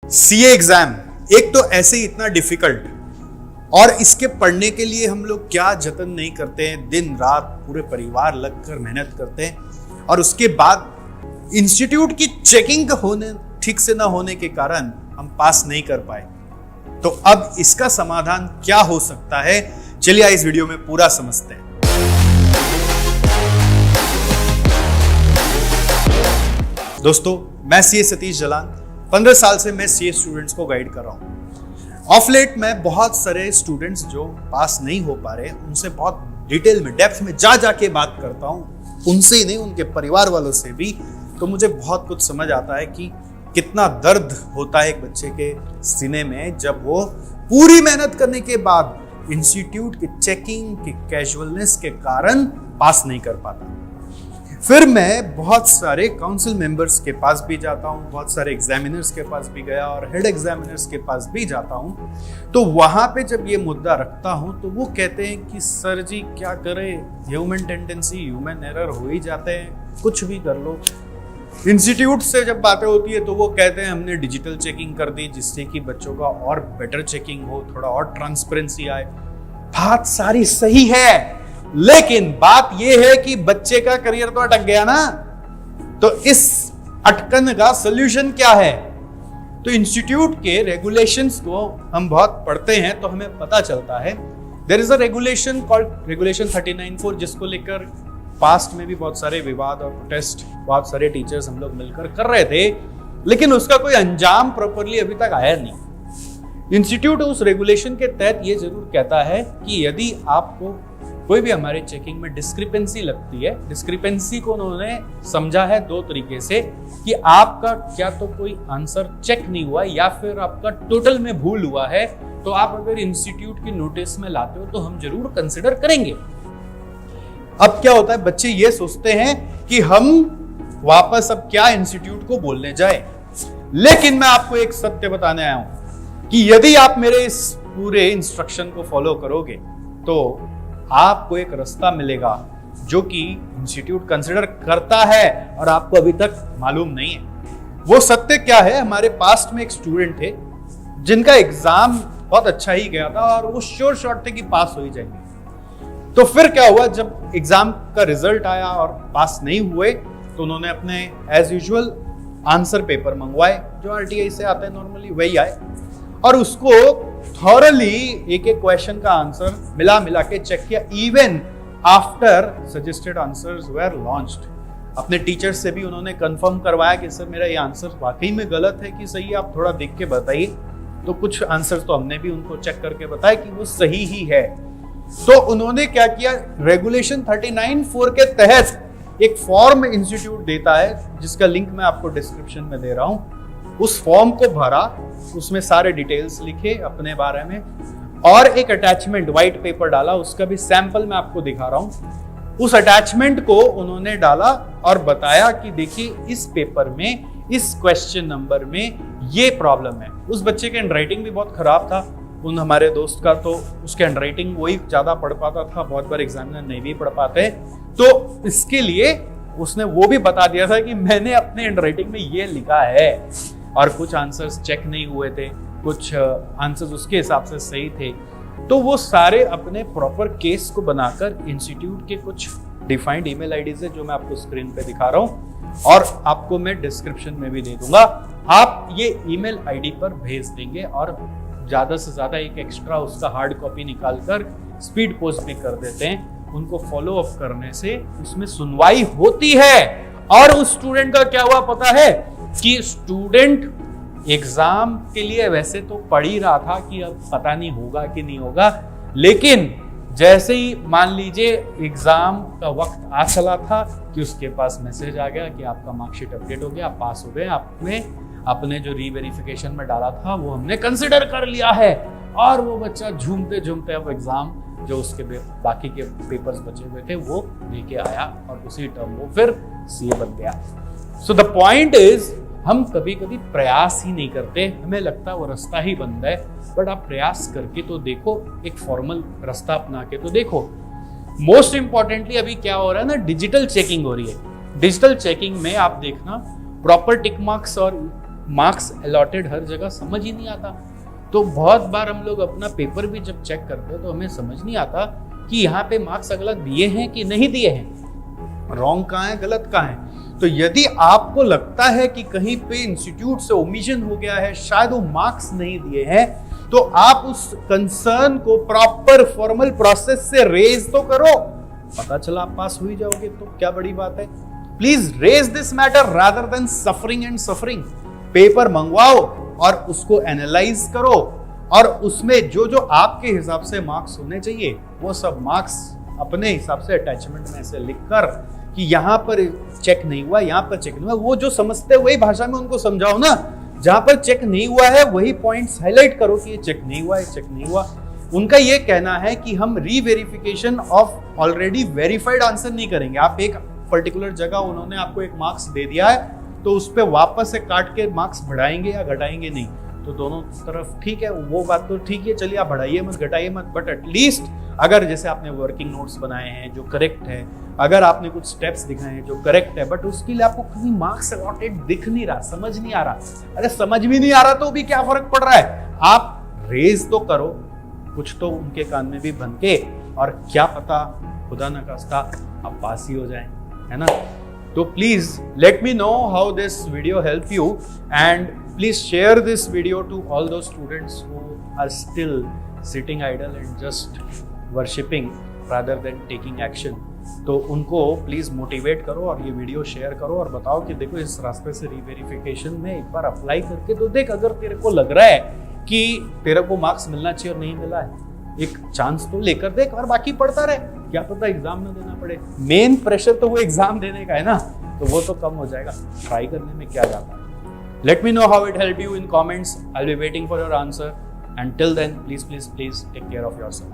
CA exam एक तो ऐसे ही इतना डिफिकल्ट, और इसके पढ़ने के लिए हम लोग क्या जतन नहीं करते हैं, दिन रात पूरे परिवार लगकर मेहनत करते हैं, और उसके बाद इंस्टीट्यूट की चेकिंग होने ठीक से ना होने के कारण हम पास नहीं कर पाए। तो अब इसका समाधान क्या हो सकता है, चलिए इस वीडियो में पूरा समझते हैं। दोस्तों, मैं सीए सतीश जलान, 15 साल से मैं सीए स्टूडेंट्स को गाइड कर रहा हूं। ऑफ लेट मैं बहुत सारे स्टूडेंट्स जो पास नहीं हो पा रहे उनसे बहुत डिटेल में, डेप्थ में जाके बात करता हूं, उनसे ही नहीं उनके परिवार वालों से भी। तो मुझे बहुत कुछ समझ आता है कि कितना दर्द होता है एक बच्चे के सीने में जब वो पूरी मेहनत करने के बाद इंस्टीट्यूट की चेकिंग की कैजुअलनेस के कारण पास नहीं कर पाता। फिर मैं बहुत सारे काउंसिल मेंबर्स के पास भी जाता हूं, बहुत सारे एग्जामिनर्स के पास भी गया और हेड एग्जामिनर्स के पास भी जाता हूं। तो वहां पे जब ये मुद्दा रखता हूं तो वो कहते हैं कि सर जी क्या करें, ह्यूमन टेंडेंसी, ह्यूमन एरर हो ही जाते हैं, कुछ भी कर लो। इंस्टीट्यूट से जब बातें होती है तो वो कहते हैं हमने डिजिटल चेकिंग कर दी जिससे कि बच्चों का और बेटर चेकिंग हो, थोड़ा और ट्रांसपेरेंसी आए। बात सारी सही है, लेकिन बात यह है कि बच्चे का करियर तो अटक गया ना। तो इस अटकन का सॉल्यूशन क्या है? तो इंस्टीट्यूट के रेगुलेशंस को हम बहुत पढ़ते हैं तो हमें पता चलता है there is a regulation called regulation 39(4), जिसको लेकर पास्ट में भी बहुत सारे विवाद और प्रोटेस्ट बहुत सारे टीचर्स हम लोग मिलकर कर रहे थे, लेकिन उसका कोई अंजाम प्रॉपरली अभी तक आया नहीं। इंस्टीट्यूट उस रेगुलेशन के तहत ये जरूर कहता है कि यदि आपको कोई भी हमारे चेकिंग में डिस्क्रिपेंसी लगती है, डिस्क्रिपेंसी को उन्होंने समझा है दो तरीके से कि आपका क्या तो कोई आंसर चेक नहीं हुआ या फिर आपका टोटल में भूल हुआ है, तो आप अगर इंस्टीट्यूट की नोटिस में लाते हो तो हम जरूर कंसिडर करेंगे। अब क्या होता है, बच्चे ये सोचते हैं कि हम वापस अब क्या इंस्टीट्यूट को बोलने जाए, लेकिन मैं आपको एक सत्य बताने आया हूं कि यदि आप मेरे इस पूरे इंस्ट्रक्शन को फॉलो करोगे तो आपको एक रास्ता मिलेगा जो कि इंस्टीट्यूट कंसिडर करता है और आपको अभी तक मालूम नहीं है। वो सत्य क्या है? हमारे पास्ट में एक स्टूडेंट थे जिनका एग्जाम बहुत अच्छा ही गया था और वो श्योर शॉट थे कि पास हो ही जाएंगे। तो फिर क्या हुआ, जब एग्जाम का रिजल्ट आया और पास नहीं हुए तो उन्होंने अपने एज यूजुअल आंसर पेपर मंगवाए जो आरटीआई से आते हैं नॉर्मली, वही आए, और उसको थॉरली एक एक क्वेश्चन का आंसर मिला के चेक किया। Even after suggested answers were launched, अपने टीचर से भी उन्होंने कंफर्म करवाया कि सर मेरा ये आंसर वाकई में गलत है कि सही है, आप थोड़ा देख के बताइए। तो कुछ आंसर तो हमने भी उनको चेक करके बताया कि वो सही ही है। तो उन्होंने क्या किया, रेगुलेशन 39(4) के तहत एक फॉर्म इंस्टीट्यूट देता है जिसका लिंक मैं आपको डिस्क्रिप्शन में दे रहा हूं। उस फॉर्म को भरा, उसमें सारे डिटेल्स लिखे अपने बारे में, और एक अटैचमेंट व्हाइट पेपर डाला, उसका भी सैंपल मैं आपको दिखा रहा हूं। उस अटैचमेंट को उन्होंने डाला और बताया कि देखिए इस पेपर में इस क्वेश्चन नंबर में ये प्रॉब्लम है। उस बच्चे के हैंडराइटिंग भी बहुत खराब था, उन हमारे दोस्त का, तो उसके हैंडराइटिंग वही ज्यादा पढ़ पाता था, बहुत बार एग्जामिनर नहीं भी पढ़ पाते। तो इसके लिए उसने वो भी बता दिया था कि मैंने अपने हैंडराइटिंग में ये लिखा है, और कुछ आंसर्स चेक नहीं हुए थे, कुछ आंसर्स उसके हिसाब से सही थे। तो वो सारे अपने प्रॉपर केस को बनाकर इंस्टीट्यूट के कुछ डिफाइंड ईमेल आईडीज है जो मैं आपको स्क्रीन पे दिखा रहा हूं और आपको मैं डिस्क्रिप्शन में भी दे दूंगा। आप ये ईमेल आईडी पर भेज देंगे और ज्यादा से ज्यादा एक एक्स्ट्रा उसका हार्ड कॉपी निकालकर स्पीड पोस्ट भी कर देते हैं। उनको फॉलो अप करने से उसमें सुनवाई होती है। और उस स्टूडेंट का क्या हुआ पता है कि स्टूडेंट एग्जाम के लिए वैसे तो पढ़ ही रहा था कि अब पता नहीं होगा कि नहीं होगा, लेकिन जैसे ही मान लीजिए एग्जाम का वक्त आ चला था कि उसके पास मैसेज आ गया कि आपका मार्कशीट अपडेट हो गया, आप पास हो गए, आपने अपने जो रीवेरिफिकेशन में डाला था वो हमने कंसिडर कर लिया है। और वो बच्चा झूमते झूमते अब एग्जाम जो उसके बाकी के पेपर्स बचे हुए थे वो लेके आया और उसी टर्म वो फिर सीए बन गया। सो द पॉइंट इज, हम कभी कभी प्रयास ही नहीं करते, हमें लगता है वो रास्ता ही बंद है, बट आप प्रयास करके तो देखो, एक फॉर्मल रास्ता अपना के तो देखो। मोस्ट इंपॉर्टेंटली अभी क्या हो रहा है ना, डिजिटल चेकिंग हो रही है। डिजिटल चेकिंग में आप देखना प्रॉपर टिक मार्क्स और मार्क्स अलॉटेड हर जगह समझ ही नहीं आता। तो बहुत बार हम लोग अपना पेपर भी जब चेक करते हैं तो हमें समझ नहीं आता कि यहाँ पे मार्क्स अगला दिए हैं कि नहीं दिए हैं, रॉन्ग कहाँ है, गलत कहाँ है। तो यदि आपको लगता है कि कहीं पे इंस्टीट्यूट से ओमिशन हो गया है, शायद वो मार्क्स नहीं दिए हैं, तो आप उस कंसर्न को प्रॉपर फॉर्मल प्रोसेस से रेज तो करो। पता चला आप पास हो ही जाओगे तो क्या बड़ी बात है। Please raise this matter rather than suffering and suffering. Paper मंगवाओ और उसको एनालाइज करो, और उसमें जो जो आपके हिसाब से मार्क्स होने चाहिए वो सब मार्क्स अपने हिसाब से अटैचमेंट में से लिखकर कि यहाँ पर चेक नहीं हुआ, यहाँ पर चेक नहीं हुआ, वो जो समझते हैं वही भाषा में उनको समझाओ ना। जहां पर चेक नहीं हुआ है वही पॉइंट्स हाईलाइट करो कि ये चेक नहीं हुआ, ये चेक नहीं हुआ। उनका ये कहना है कि हम reverification of already verified answer नहीं करेंगे। आप एक पर्टिकुलर जगह उन्होंने आपको एक मार्क्स दे दिया है तो उस पर वापस से काट के मार्क्स बढ़ाएंगे या घटाएंगे नहीं। तो दोनों तरफ ठीक है, वो बात तो ठीक है, चलिए आप बढ़ाइए मत, घटाइए मत, बट एटलीस्ट अगर जैसे आपने वर्किंग नोट्स बनाए हैं जो करेक्ट है, अगर आपने कुछ स्टेप्स दिखाए हैं जो करेक्ट है, बट उसके लिए आपको कहीं मार्क्स अलॉटेड दिख नहीं रहा, समझ नहीं आ रहा। अरे समझ भी नहीं आ रहा तो भी क्या फर्क पड़ रहा है, आप रेज तो करो, कुछ तो उनके कान में भी बन के, और क्या पता खुदा न खास्ता आप पास ही हो जाएं, है ना। तो please let me know how this video help you, and please share this video to all those students who are still sitting idle and just worshipping rather than taking action. तो उनको प्लीज मोटिवेट करो और ये video share करो और बताओ कि देखो इस रास्ते से रीवेरिफिकेशन में एक बार अप्लाई करके तो देख, अगर तेरे को लग रहा है कि तेरे को मार्क्स मिलना चाहिए और नहीं मिला है, एक चांस तो लेकर देख, और बाकी पढ़ता रहे, क्या पता एग्जाम ना देना पड़े। मेन प्रेशर तो वो एग्जाम देने का है ना, तो वो तो कम हो जाएगा, ट्राई करने में क्या जाता है। Let me know how it help you in comments, I will be waiting for your answer, and till then please take care of yourself.